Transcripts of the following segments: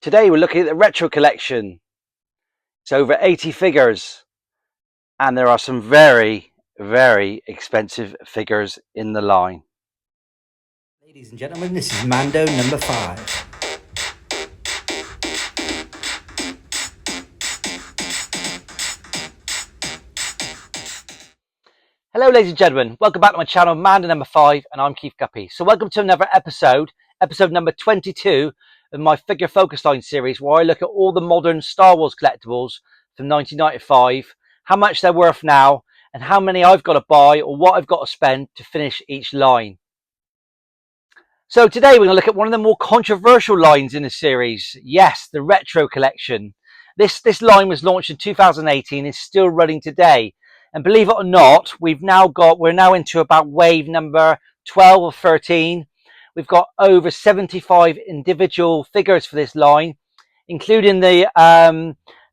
Today we're looking at the retro collection. It's over 80 figures, and there are some very, very expensive figures in the line. Ladies and gentlemen, this is Mando number 5. Hello ladies and gentlemen, welcome back to my channel, Mando number 5, and I'm Keith Guppy. So welcome to another episode number 22 of my Figure Focus Line series, where I look at all the modern Star Wars collectibles from 1995, how much they're worth now, and how many I've got to buy or what I've got to spend to finish each line. So today we're going to look at one of the more controversial lines in the series. Yes, the retro collection. This line was launched in 2018, is still running today. And believe it or not, we're now into about wave number 12 or 13. We've got over 75 individual figures for this line, including the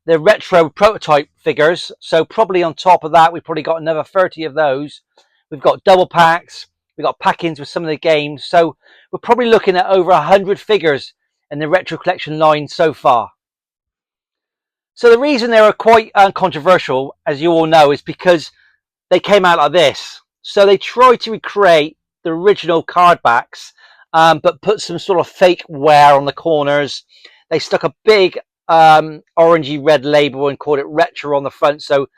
retro prototype figures. So probably on top of that, we've probably got another 30 of those. We've got double packs. We've got pack-ins with some of the games. So we're probably looking at over 100 figures in the retro collection line so far. So the reason they were quite controversial, as you all know, is because they came out like this. So they tried to recreate the original Cardbacks, but put some sort of fake wear on the corners. They stuck a big orangey red label and called it retro on the front, so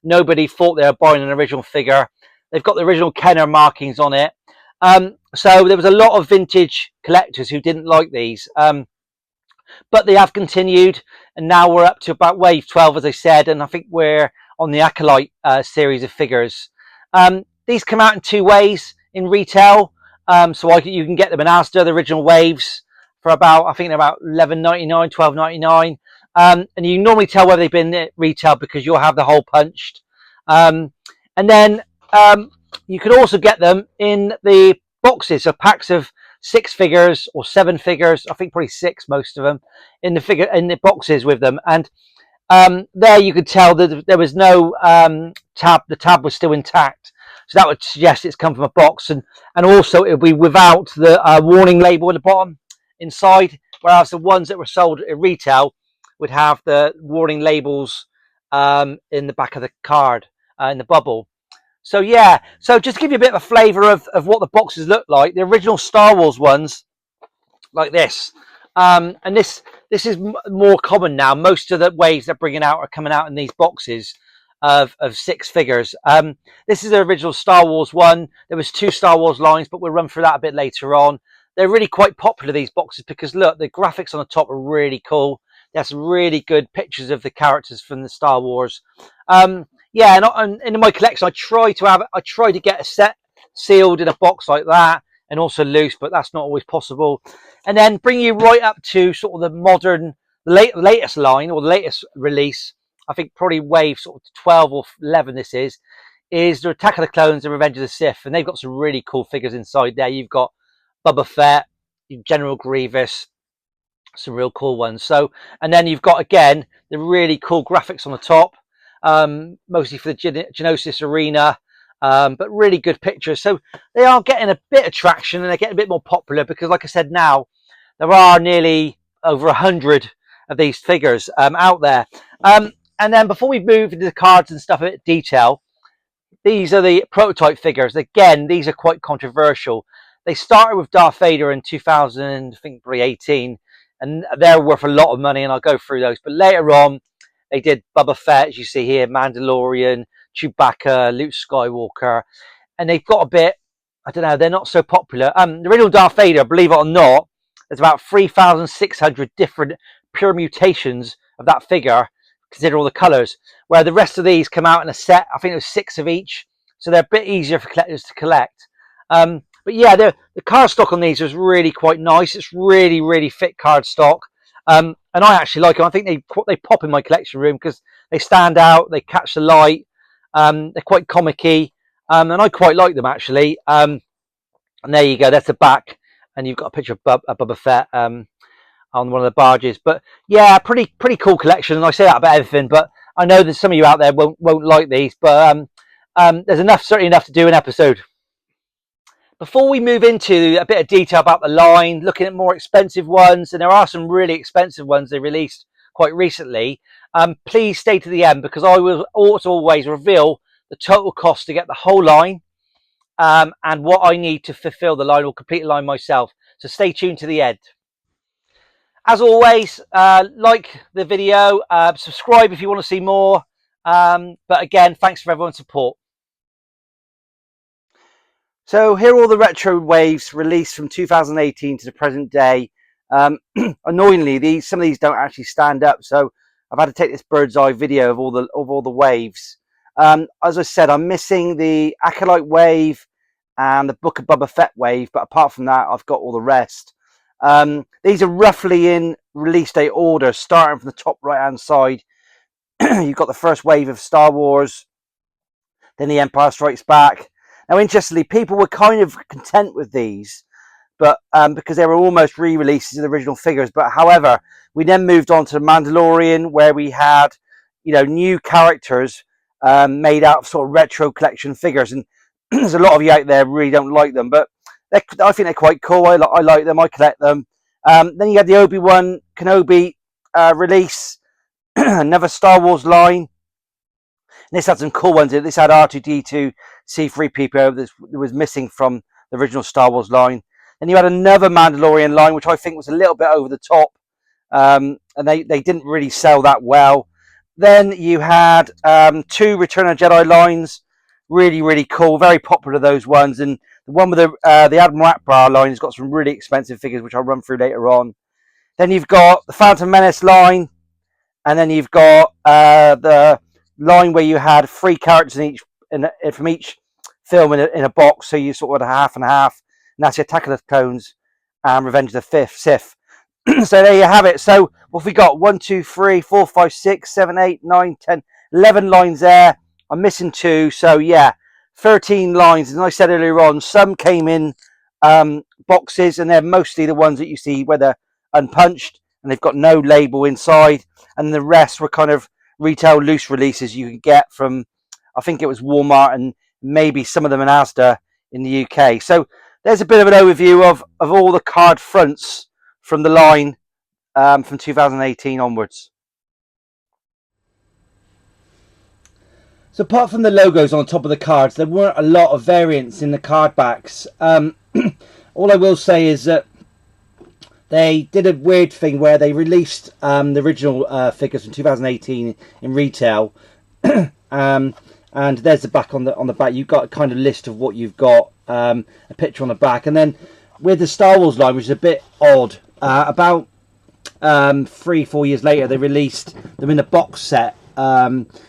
nobody thought they were buying an original figure. They've got the original Kenner markings on it. So there was a lot of vintage collectors who didn't like these. But they have continued, and now we're up to about wave 12, as I said, and I think we're on the Acolyte series of figures. These come out in two ways in retail. So you can get them in Asda, the original waves, for about, I think they're about $11.99, $12.99. And you can normally tell whether they've been at retail because you'll have the hole punched. And then you can also get them in the boxes, so packs of 6 figures or 7 figures. I think probably 6, most of them, in the boxes with them. And there you could tell that there was no tab. The tab was still intact, so that would suggest it's come from a box. And also it would be without the warning label at the bottom inside, whereas the ones that were sold at retail would have the warning labels in the back of the card, in the bubble. So yeah, so just to give you a bit of a flavour of what the boxes look like, the original Star Wars ones, like this. And this is more common now. Most of the waves they're bringing out are coming out in these boxes of 6 figures. This is the original Star Wars one. There was 2 Star Wars lines, but we'll run through that a bit later on. They're really quite popular, these boxes, because look, the graphics on the top are really cool. There's some really good pictures of the characters from the Star Wars. Yeah, and in my collection, I try to get a set sealed in a box like that, and also loose, but that's not always possible. And then bring you right up to sort of the modern, latest line, or the latest release. I think probably wave sort of 12 or 11 this is the Attack of the Clones and Revenge of the Sith. And they've got some really cool figures inside there. You've got Boba Fett, General Grievous, some real cool ones. So, and then you've got, again, the really cool graphics on the top, mostly for the Geonosis Arena. But really good pictures. So they are getting a bit of traction, and they're getting a bit more popular because, like I said, now there are nearly over 100 of these figures out there. And then before we move into the cards and stuff in detail, these are the prototype figures. Again, these are quite controversial. They started with Darth Vader in 2000, I think, 18, and they're worth a lot of money, and I'll go through those. But later on, they did Boba Fett, as you see here, Mandalorian, Chewbacca, Luke Skywalker, and they've got a bit, I don't know, they're not so popular. The original Darth Vader, believe it or not, there's about 3,600 different permutations of that figure, consider all the colours, where the rest of these come out in a set. I think it was 6 of each, so they're a bit easier for collectors to collect. But yeah, the card stock on these is really quite nice. It's really, really thick card stock. And I actually like them. I think they pop in my collection room because they stand out, they catch the light, they're quite comic-y, and I quite like them, actually. And there you go, that's the back, and you've got a picture of Boba Fett on one of the barges. But yeah, pretty cool collection, and I say that about everything, but I know that some of you out there won't like these, but there's certainly enough to do an episode. Before we move into a bit of detail about the line, looking at more expensive ones, and there are some really expensive ones they released quite recently, please stay to the end, because I will always reveal the total cost to get the whole line, and what I need to fulfill the line or complete the line myself. So stay tuned to the end. As always, like the video, subscribe if you want to see more. But again, thanks for everyone's support. So here are all the retro waves released from 2018 to the present day. Annoyingly, some of these don't actually stand up, so I've had to take this bird's eye video of all the waves. As I said, I'm missing the Acolyte wave and the Book of Boba Fett wave, but apart from that, I've got all the rest. These are roughly in release date order, starting from the top right hand side. You've got the first wave of Star Wars, then The Empire Strikes Back. Now, interestingly, people were kind of content with these, but because they were almost re-releases of the original figures. But however, we then moved on to The Mandalorian, where we had, new characters made out of sort of retro collection figures. And there's a lot of you out there really don't like them, but I think they're quite cool. I like them. I collect them. Then you had the Obi-Wan Kenobi release, another Star Wars line. And this had some cool ones. This had R2-D2, C-3PO that was missing from the original Star Wars line. Then you had another Mandalorian line, which I think was a little bit over the top. And they didn't really sell that well. Then you had two Return of the Jedi lines. Really, really cool. Very popular, those ones. And the one with the Admiral Akbar line has got some really expensive figures, which I'll run through later on. Then you've got the Phantom Menace line. And then you've got the line where you had 3 characters from each film in a box, so you sort of had a half and half, and that's the Attack of the Clones and Revenge of the Sith. So there you have it. So what have we got? 1, 2, 3, 4, 5, 6, 7, 8, 9, 10, 11 lines there. I'm missing 2, so yeah, 13 lines. And as I said earlier on, some came in boxes, and they're mostly the ones that you see where they're unpunched and they've got no label inside, and the rest were kind of retail loose releases you could get from, I think it was Walmart and maybe some of them in Asda in the UK. So there's a bit of an overview of all the card fronts from the line from 2018 onwards. So apart from the logos on top of the cards, there weren't a lot of variants in the card backs. All I will say is that they did a weird thing where they released the original figures from 2018 in retail, and there's the back on the back. You've got a kind of list of what you've got, a picture on the back, and then with the Star Wars line, which is a bit odd, about 3-4 years later, they released them in a box set,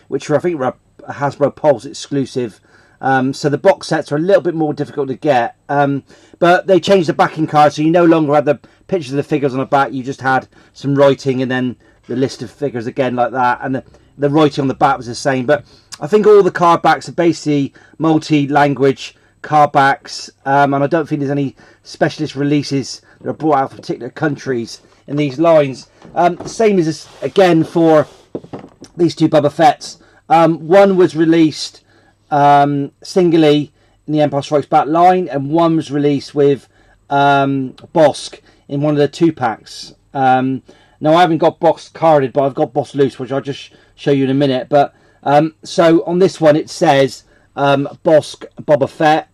which I think were a Hasbro Pulse exclusive. So the box sets are a little bit more difficult to get, but they changed the backing card, so you no longer had the pictures of the figures on the back. You just had some writing and then the list of figures again like that, and the writing on the back was the same. But I think all the card backs are basically multi-language card backs, and I don't think there's any specialist releases that are brought out for particular countries in these lines. The same is again for these 2 Boba Fett's. One was released singly in the Empire Strikes Back line, and one was released with Bosk in one of the 2-packs. Now I haven't got Bosk carded, but I've got Bosk loose, which I'll just show you in a minute. But so on this one it says Bosk Boba Fett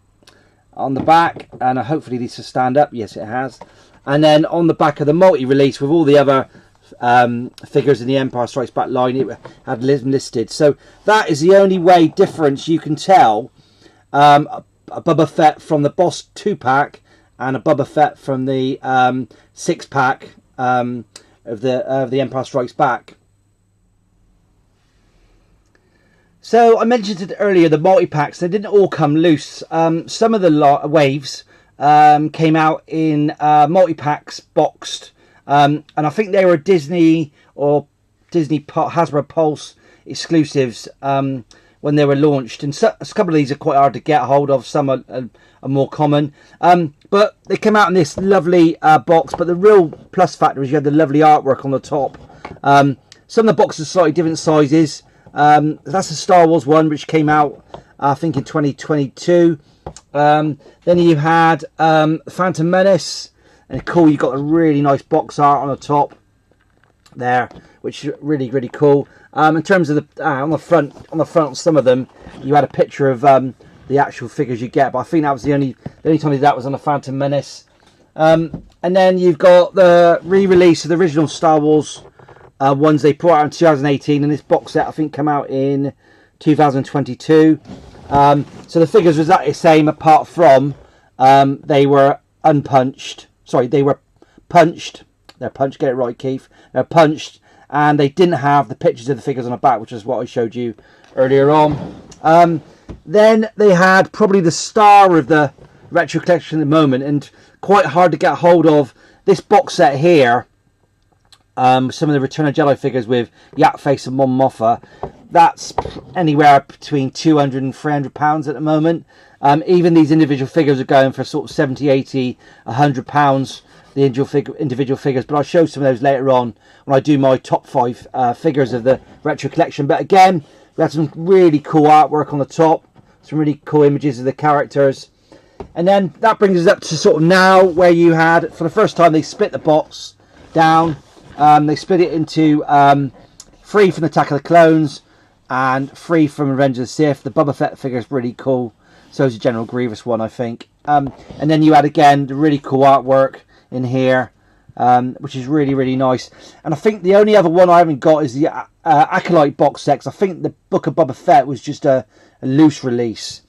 on the back, and hopefully this will stand up. Yes, it has. And then on the back of the multi-release with all the other figures in the Empire Strikes Back line, it had listed. So that is the only way difference you can tell a Boba Fett from the Boss 2-pack and a Boba Fett from the 6-pack of the Empire Strikes Back. So I mentioned it earlier, the multi-packs, they didn't all come loose. Some of the waves came out in multi-packs boxed, and I think they were Disney or Hasbro Pulse exclusives when they were launched. And so, a couple of these are quite hard to get hold of, some are more common. But they came out in this lovely box, but the real plus factor is you had the lovely artwork on the top. Some of the boxes are slightly different sizes. That's a Star Wars one, which came out I think in 2022. Then you had Phantom Menace, and cool, you got a really nice box art on the top there, which is really cool. In terms of the on the front of some of them, you had a picture of the actual figures you get, but I think that was the only time that was on the Phantom Menace. And then you've got the re-release of the original Star Wars ones they brought out in 2018, and this box set I think came out in 2022. So the figures was exactly the same, apart from they were unpunched. Sorry, they were punched. They're punched. Get it right, Keith. They're punched, and they didn't have the pictures of the figures on the back, which is what I showed you earlier on. Then they had probably the star of the retro collection at the moment, and quite hard to get hold of, this box set here. Some of the Return of Jedi figures with Yak Face and Mon Mothma. That's anywhere between £200 and £300 at the moment. Even these individual figures are going for sort of £70, £80, £100, the individual figures. But I'll show some of those later on when I do my top 5 figures of the retro collection. But again, we had some really cool artwork on the top, some really cool images of the characters. And then that brings us up to sort of now, where you had, for the first time, they split the box down. They split it into free from Attack of the Clones and free from Revenge of the Sith. The Boba Fett figure is really cool. So is the General Grievous one, I think. And then you had, again, the really cool artwork in here, which is really nice. And I think the only other one I haven't got is the Acolyte box set. I think the Book of Boba Fett was just a loose release.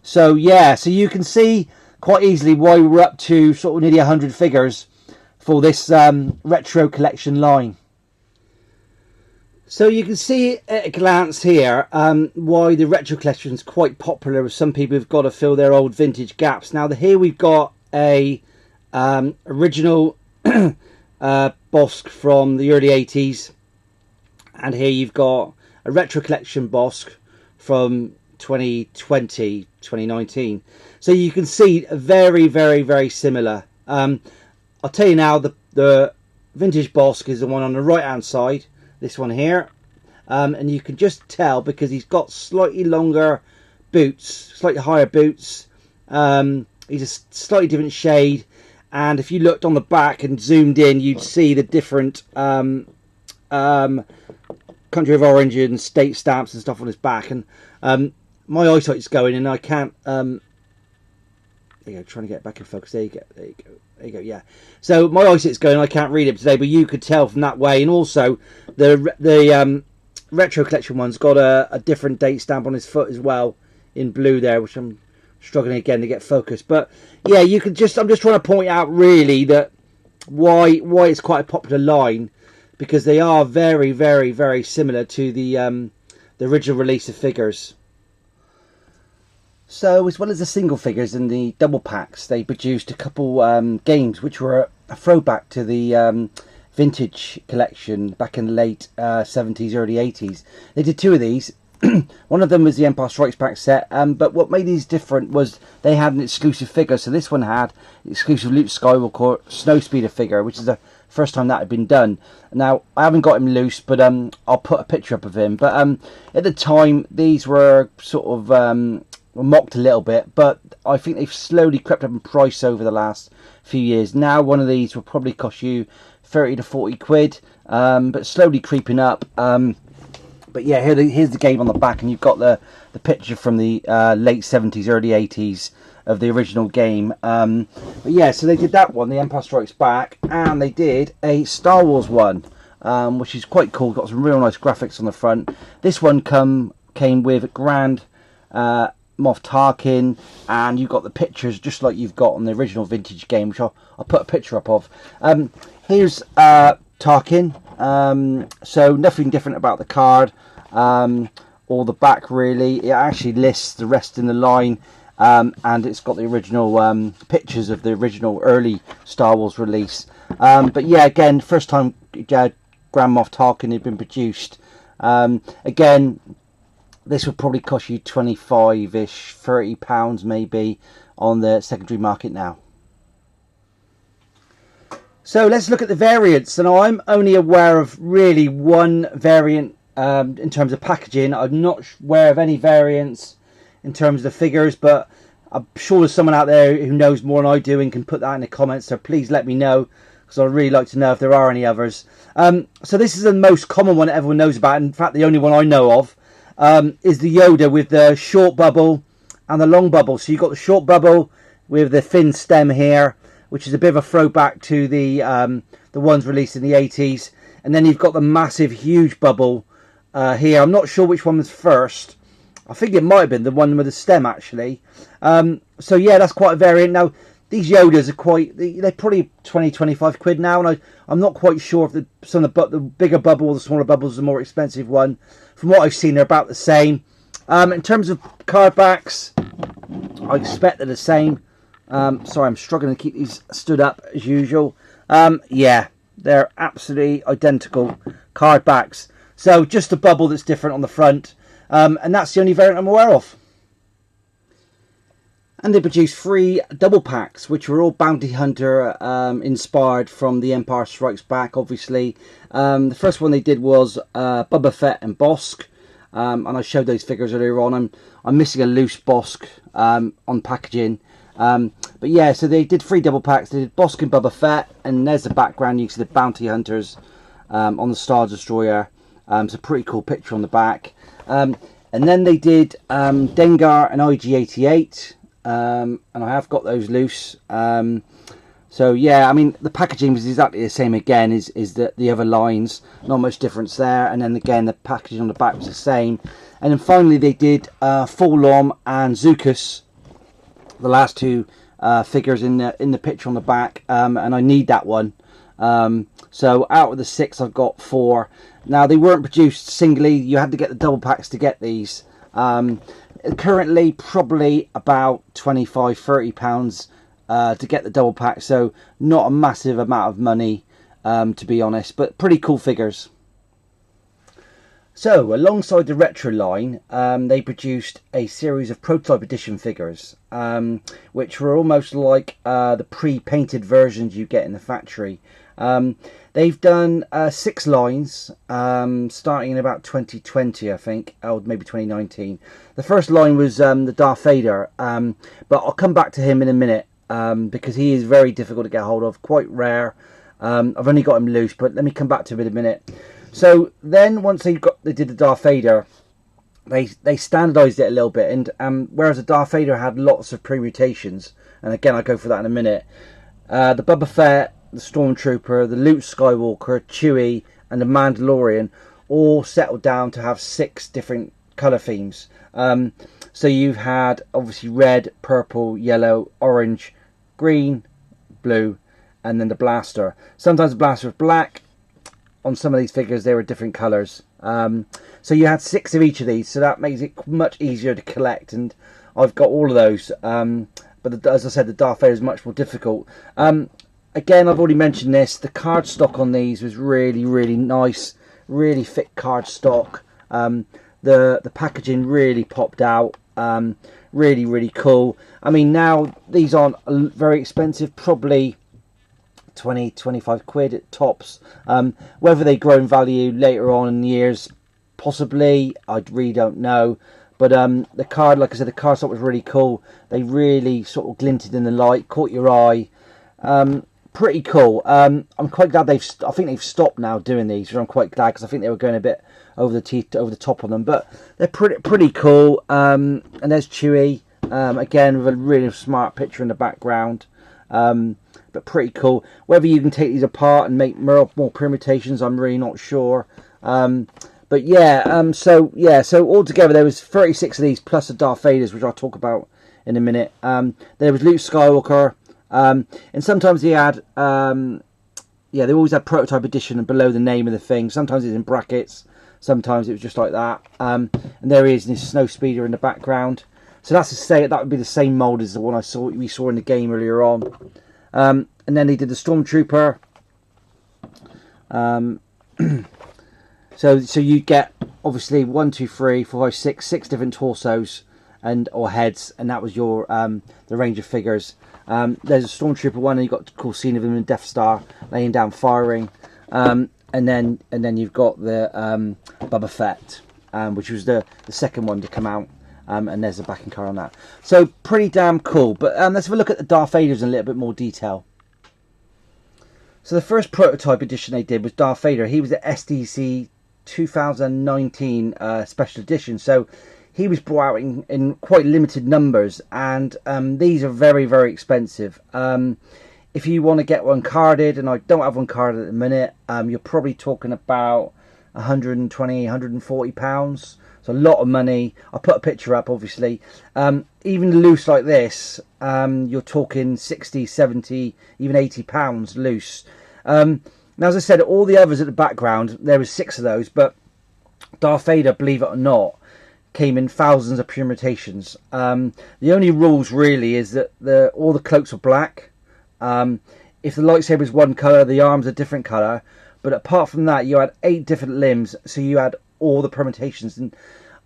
So yeah, so you can see quite easily why we're up to sort of nearly 100 figures for this retro collection line. So you can see at a glance here why the retro collection is quite popular with some people who've got to fill their old vintage gaps. Now here we've got a original Bossk from the early 80s, and here you've got a retro collection Bossk from 2020, 2019. So you can see very similar. I'll tell you now, the vintage Bossk is the one on the right hand side, this one here, and you can just tell because he's got slightly longer boots, slightly higher boots. He's a slightly different shade, and if you looked on the back and zoomed in, you'd see the different country of origin, state stamps and stuff on his back. And my eyesight's going, and I can't. There you go, trying to get back in focus. There you go. Yeah. So my eyesight's going. I can't read it today, but you could tell from that way. And also, the retro collection one's got a different date stamp on his foot as well, in blue there, which I'm struggling again to get focused. But yeah, you could just. I'm just trying to point out really that why it's quite a popular line, because they are very similar to the original release of figures. So, as well as the single figures and the double packs, they produced a couple games which were a throwback to the vintage collection back in the late 70s, early 80s. They did 2 of these. One of them was the Empire Strikes Back set, but what made these different was they had an exclusive figure. So this one had an exclusive Luke Skywalker Snowspeeder figure, which is the first time that had been done. Now, I haven't got him loose, but I'll put a picture up of him. But at the time, these were sort of were mocked a little bit, but I think they've slowly crept up in price over the last few years. Now one of these will probably cost you 30 to 40 quid, but slowly creeping up. But yeah, here's the game on the back, and you've got the picture from the late 70s, early 80s of the original game. But yeah, so they did that one, the Empire Strikes Back, and they did a Star Wars one, which is quite cool. Got some real nice graphics on the front. This one came with Grand Moff Tarkin, and you've got the pictures just like you've got on the original vintage game, which I'll put a picture up of. Here's Tarkin. So nothing different about the card or the back really. It actually lists the rest in the line, and it's got the original pictures of the original early Star Wars release. But yeah, again, first time Grand Moff Tarkin had been produced. Again, this would probably cost you 25-ish, £30 maybe on the secondary market now. So let's look at the variants. And I'm only aware of really one variant in terms of packaging. I'm not aware of any variants in terms of the figures, but I'm sure there's someone out there who knows more than I do and can put that in the comments, so please let me know, because I'd really like to know if there are any others. So this is the most common one that everyone knows about. In fact, the only one I know of is the Yoda with the short bubble and the long bubble. So you've got the short bubble with the thin stem here, which is a bit of a throwback to the ones released in the 80s. And then you've got the massive, huge bubble here. I'm not sure which one was first. I think it might have been the one with the stem, actually. So yeah, that's quite a variant. Now, these Yodas are quite, they're probably 20-25 quid now, and I'm not quite sure if some of the bigger bubble or the smaller bubbles are the more expensive one. From what I've seen, they're about the same. In terms of card backs, I expect they're the same. Sorry, I'm struggling to keep these stood up as usual. Yeah, they're absolutely identical card backs. So just a bubble that's different on the front. And that's the only variant I'm aware of. And they produced 3 double packs, which were all Bounty Hunter inspired from The Empire Strikes Back, obviously. The first one they did was Boba Fett and Bosk. And I showed those figures earlier on. I'm missing a loose Bosk on packaging. But yeah, so they did 3 double packs. They did Bosk and Boba Fett. And there's the background. You can see the Bounty Hunters on the Star Destroyer. It's a pretty cool picture on the back. And then they did Dengar and IG-88. And I have got those loose. So yeah, I mean, the packaging was exactly the same again as the other lines. Not much difference there. And then again, the packaging on the back was the same. And then finally they did Forlom and Zucus, the last 2 figures in the picture on the back. And I need that one. So out of the 6 I've got 4. Now, they weren't produced singly. You had to get the double packs to get these. Currently probably about £25-30 to get the double pack, so not a massive amount of money, to be honest, but pretty cool figures. So alongside the retro line, they produced a series of prototype edition figures, which were almost like the pre-painted versions you get in the factory. They've done 6 lines, starting in about 2020, I think, or maybe 2019. The first line was the Darth Vader, but I'll come back to him in a minute, because he is very difficult to get hold of, quite rare. I've only got him loose, but let me come back to him in a minute. So then, once they did the Darth Vader, they standardised it a little bit, and whereas the Darth Vader had lots of permutations, and again I'll go for that in a minute, the Boba Fett, the Stormtrooper, the Luke Skywalker, Chewie, and the Mandalorian all settled down to have 6 different colour themes. So you've had obviously red, purple, yellow, orange, green, blue, and then the blaster. Sometimes the blaster was black. On some of these figures they were different colours. So you had 6 of each of these, so that makes it much easier to collect, and I've got all of those. But as I said, the Darth Vader is much more difficult. Again, I've already mentioned this. The card stock on these was really, really nice. Really thick card stock. The packaging really popped out. Really, really cool. I mean, now these aren't very expensive. Probably 20-25 quid at tops. Whether they grow in value later on in the years, possibly. I really don't know. But the card, like I said, the card stock was really cool. They really sort of glinted in the light, caught your eye. Pretty cool. I'm quite glad I think they've stopped now doing these, which I'm quite glad, because I think they were going a bit over the top on them. But they're pretty cool. And there's Chewie, again with a really smart picture in the background. But pretty cool. Whether you can take these apart and make more permutations, I'm really not sure. But yeah, so altogether there was 36 of these plus the Darth Vaders, which I'll talk about in a minute. There was Luke Skywalker. And sometimes they had, they always had prototype edition and below the name of the thing. Sometimes it's in brackets, sometimes it was just like that. And there he is in his snow speeder in the background. So that's to say that would be the same mould as the one we saw in the game earlier on. And then they did the Stormtrooper. So you get obviously 1, 2, 3, 4, 5, 6 different torsos or heads, and that was your the range of figures. There's a Stormtrooper one, and you've got a cool scene of him in Death Star laying down firing, and then you've got the Boba Fett, which was the second one to come out. and there's a backing card on that. So pretty damn cool. But let's have a look at the Darth Vaders in a little bit more detail. So the first prototype edition they did was Darth Vader. He was the SDC 2019 special edition. So he was brought out in quite limited numbers, and these are very, very expensive. If you want to get one carded, and I don't have one carded at the minute, you're probably talking about 120, 140 pounds. It's a lot of money. I'll put a picture up, obviously. Even loose like this, you're talking 60, 70, even 80 pounds loose. Now, as I said, all the others at the background, there was 6 of those, but Darth Vader, believe it or not, came in thousands of permutations. The only rules really is that all the cloaks are black. If the lightsaber is one colour, the arms are different colour. But apart from that, you had 8 different limbs, so you had all the permutations, and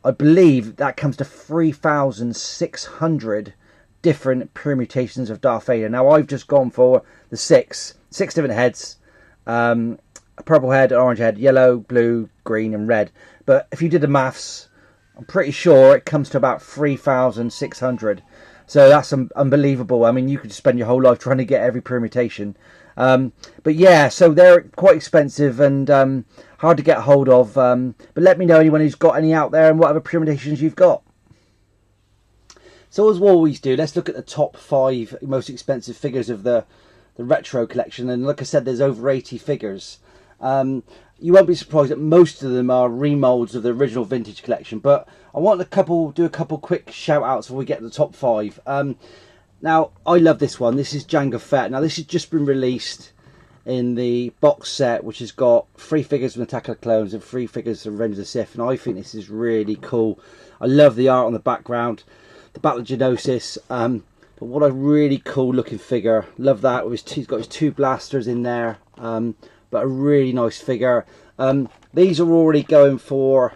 I believe that comes to 3,600 different permutations of Darth Vader. Now I've just gone for the 6 different heads, a purple head, an orange head, yellow, blue, green and red. But if you did the maths, I'm pretty sure it comes to about 3,600. So that's unbelievable. I mean, you could spend your whole life trying to get every permutation. But yeah, so they're quite expensive and hard to get hold of. But let me know anyone who's got any out there and whatever permutations you've got. So as we always do, let's look at the top 5 most expensive figures of the retro collection. And like I said, there's over 80 figures. You won't be surprised that most of them are remolds of the original vintage collection. But I want to do a couple quick shout outs before we get to the top 5. Now, I love this one. This is Jango Fett. Now, this has just been released in the box set, which has got 3 figures from Attack of the Clones and 3 figures from Revenge of the Sith. And I think this is really cool. I love the art on the background, the Battle of Geonosis. But what a really cool looking figure. Love that. He's got his 2 blasters in there. But a really nice figure. These are already going for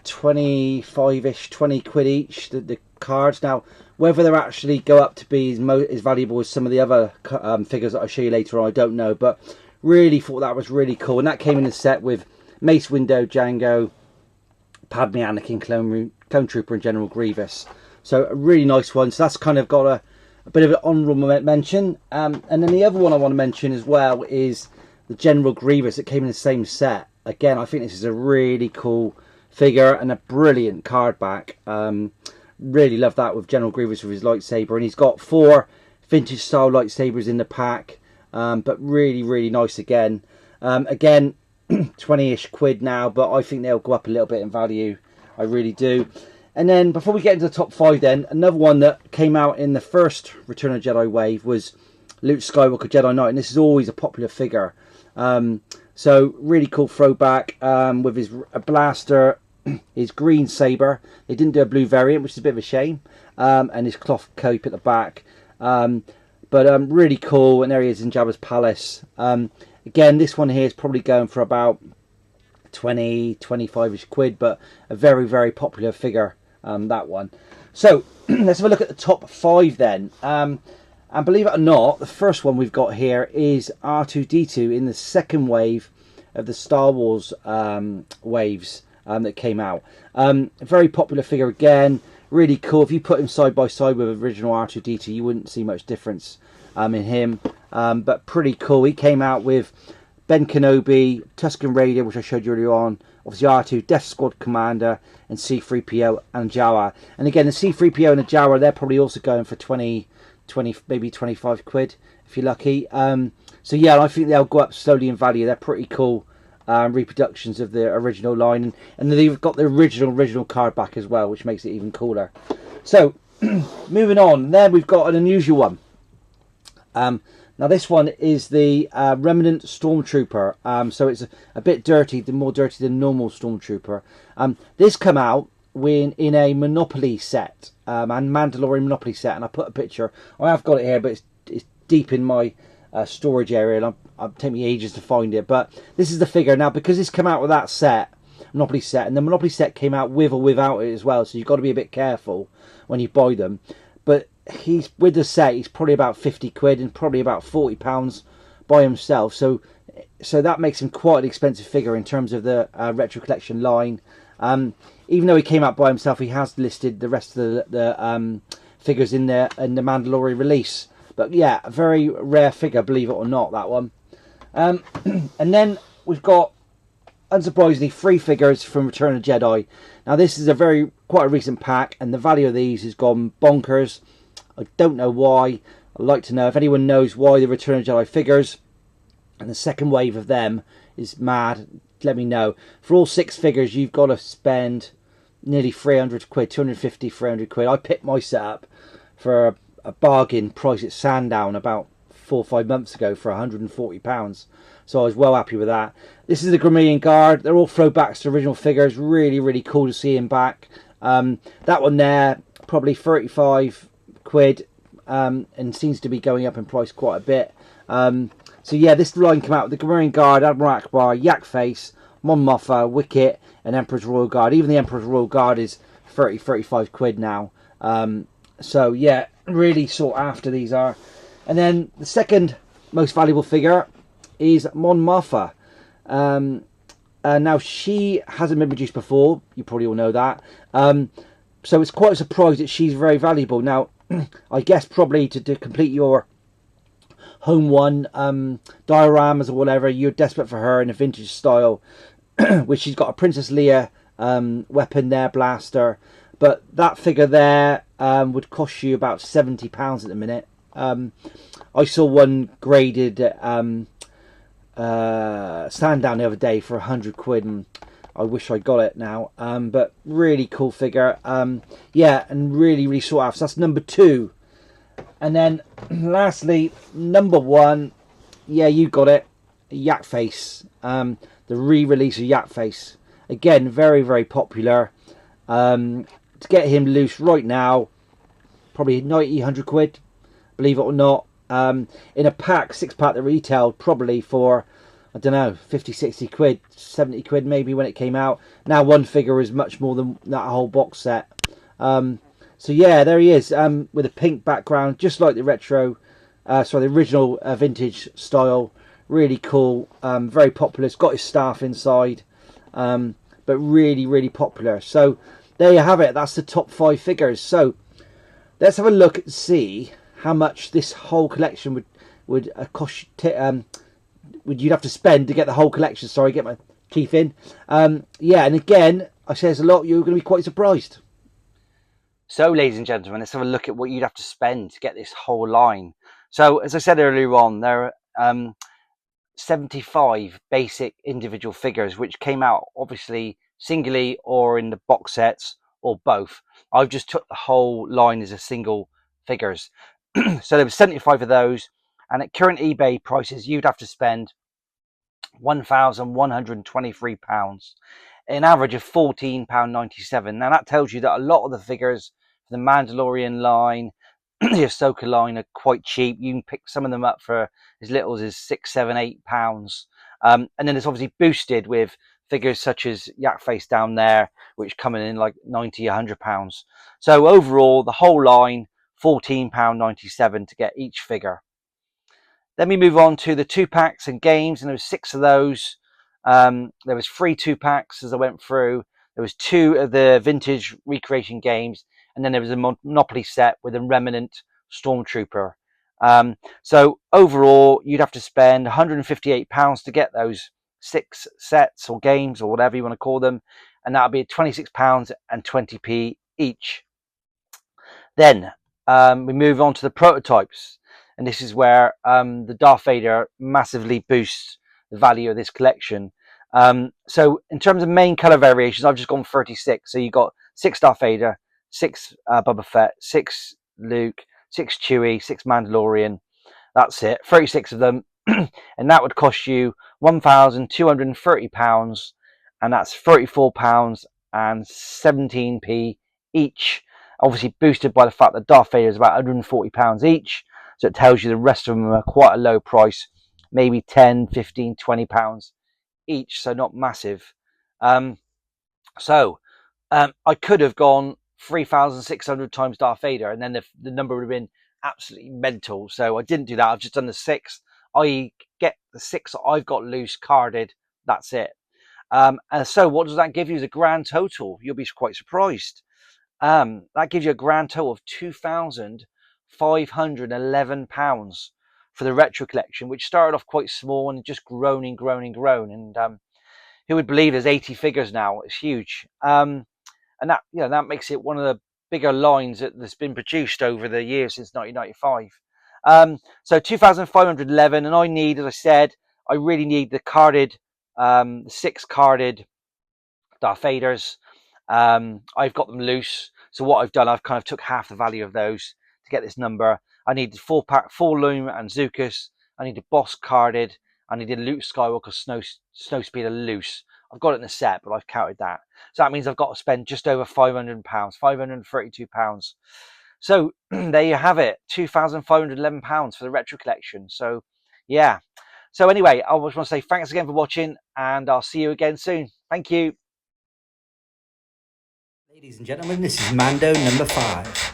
25-ish, 20 quid each, the cards. Now, whether they're actually go up to be as valuable as some of the other figures that I'll show you later on, I don't know. But really thought that was really cool. And that came in the set with Mace Windu, Jango, Padme, Anakin, Clone Trooper and General Grievous. So a really nice one. So that's kind of got a bit of an honourable mention. And then the other one I want to mention as well is the General Grievous that came in the same set. Again, I think this is a really cool figure and a brilliant card back. Really love that with General Grievous with his lightsaber, and he's got 4 vintage style lightsabers in the pack. But really, really nice again. Again, 20-ish quid now, but I think they'll go up a little bit in value. I really do. And then before we get into the top 5, then another one that came out in the first Return of the Jedi wave was Luke Skywalker Jedi Knight, and this is always a popular figure. So really cool throwback with his blaster, his green saber. They didn't do a blue variant, which is a bit of a shame, and his cloth cape at the back. But really cool, and there he is in Jabba's palace. Again, this one here is probably going for about 20, 25-ish quid, but a very, very popular figure, that one. So let's have a look at the top 5 then. And believe it or not, the first one we've got here is R2-D2 in the second wave of the Star Wars waves that came out. A very popular figure again, really cool. If you put him side by side with original R2-D2, you wouldn't see much difference in him. But pretty cool. He came out with Ben Kenobi, Tusken Raider, which I showed you earlier on, obviously R2, Death Squad Commander, and C-3PO and Jawa. And again, the C-3PO and the Jawa, they're probably also going for 20, maybe 25 quid if you're lucky. So yeah, I think they'll go up slowly in value. They're pretty cool reproductions of the original line, and they've got the original card back as well, which makes it even cooler. So moving on, then we've got an unusual one. Now this one is the Remnant Stormtrooper. So it's a bit dirty, more dirty than normal Stormtrooper. This come out in a Monopoly set, and Mandalorian Monopoly set, and I put a picture. I have got it here, but it's deep in my storage area, and it'll take me ages to find it. But this is the figure. Now, because it's come out with that set, Monopoly set, and the Monopoly set came out with or without it as well, so you've got to be a bit careful when you buy them. But he's with the set, he's probably about 50 quid and probably about £40 by himself. So that makes him quite an expensive figure in terms of the retro collection line. Even though he came out by himself, he has listed the rest of the figures in the Mandalorian release. But yeah, a very rare figure, believe it or not, that one. And then we've got, unsurprisingly, 3 figures from Return of the Jedi. Now this is quite a recent pack, and the value of these has gone bonkers. I don't know why. I'd like to know if anyone knows why the Return of the Jedi figures and the second wave of them is mad. Let me know. For all 6 figures, you've got to spend nearly 300 quid, 250, 300 quid. I picked my setup for a bargain price at Sandown about 4 or 5 months ago for £140. So I was well happy with that. This is the Grammarian Guard. They're all throwbacks to original figures. Really, really cool to see him back. That one there, probably 35 quid, and seems to be going up in price quite a bit. So yeah, this line came out with the Grammarian Guard, Admiral Akbar, Yak Face, Mon Mothma, Wicket, and Emperor's Royal Guard. Even the Emperor's Royal Guard is 35 quid now. So yeah, really sought after these are. And then the second most valuable figure is Mon Mothma. Now she hasn't been produced before. You probably all know that. So it's quite a surprise that she's very valuable. Now, I guess probably to complete your home one dioramas or whatever, you're desperate for her in a vintage style, which she's got a Princess Leia weapon there, blaster. But that figure there would cost you about £70 at the minute. I saw one graded Sandown the other day for 100 quid, and I wish I got it now. But really cool figure. Yeah, and really, really sought after. So that's number 2. And then lastly, number 1. Yeah, you got it. Yak Face. The re-release of Yak Face. Again, very, very popular. To get him loose right now, probably 90, 100 quid, believe it or not. In a pack, 6-pack that retailed probably for, I don't know, 50, 60 quid, 70 quid maybe when it came out. Now one figure is much more than that whole box set. So yeah, there he is, with a pink background, just like the the original vintage style. Really cool, very popular. It's got his staff inside, but really, really popular. So there you have it. That's the top 5 figures. So let's have a look and see how much this whole collection would cost. You'd have to spend to get the whole collection. Sorry, get my teeth in. Yeah, and again, I say there's a lot. You're going to be quite surprised. So, ladies and gentlemen, let's have a look at what you'd have to spend to get this whole line. So, as I said earlier on, there are 75 basic individual figures, which came out obviously singly or in the box sets or both. I've just took the whole line as a single figures. So there were 75 of those, and at current eBay prices, you'd have to spend £1,123, an average of £14.97. Now that tells you that a lot of the figures for the Mandalorian line, the Ahsoka line, are quite cheap. You can pick some of them up for as little as £6, £7, £8. And then it's obviously boosted with figures such as Yak Face down there, which come in like £90, £100. So overall, the whole line, £14.97 to get each figure. Then we move on to the 2-packs and games, and there was 6 of those. There was 3 2-packs as I went through. There was 2 of the vintage recreation games, and then there was a Monopoly set with a Remnant Stormtrooper. So overall, you'd have to spend £158 to get those 6 sets or games or whatever you want to call them, and that would be £26.20 each. Then we move on to the prototypes, and this is where the Darth Vader massively boosts the value of this collection. So in terms of main color variations, I've just gone 36. So you got 6 Darth Vader, 6 Boba Fett, 6 Luke, 6 Chewie, 6 Mandalorian. That's it, 36 of them. And that would cost you £1,230, and that's £34 and 17p each. Obviously boosted by the fact that Darth Vader is about £140 each. So it tells you the rest of them are quite a low price, maybe £10, £15, £20 each, so not massive. I could have gone 3,600 times Darth Vader, and then the number would have been absolutely mental. So I didn't do that. I've just done the 6. I get the 6 that I've got loose carded. That's it. And so what does that give you as a grand total? You'll be quite surprised. That gives you a grand total of £2,511 for the retro collection, which started off quite small and just grown and grown and grown. And who would believe there's 80 figures now? It's huge. And that, that makes it one of the bigger lines that's been produced over the years since 1995. So 2,511, and I need, as I said, I really need the carded, the 6 carded Darth Vaders. I've got them loose, so what I've done, I've kind of took half the value of those to get this number. I need the full Loom and Zukas. I need the Boss carded. I need the Luke Skywalker Snowspeeder loose. I've got it in the set, but I've counted that. So that means I've got to spend just over £500, £532. So there you have it, £2,511 for the retro collection. So yeah. So anyway, I just want to say thanks again for watching, and I'll see you again soon. Thank you. Ladies and gentlemen, this is Mando number 5.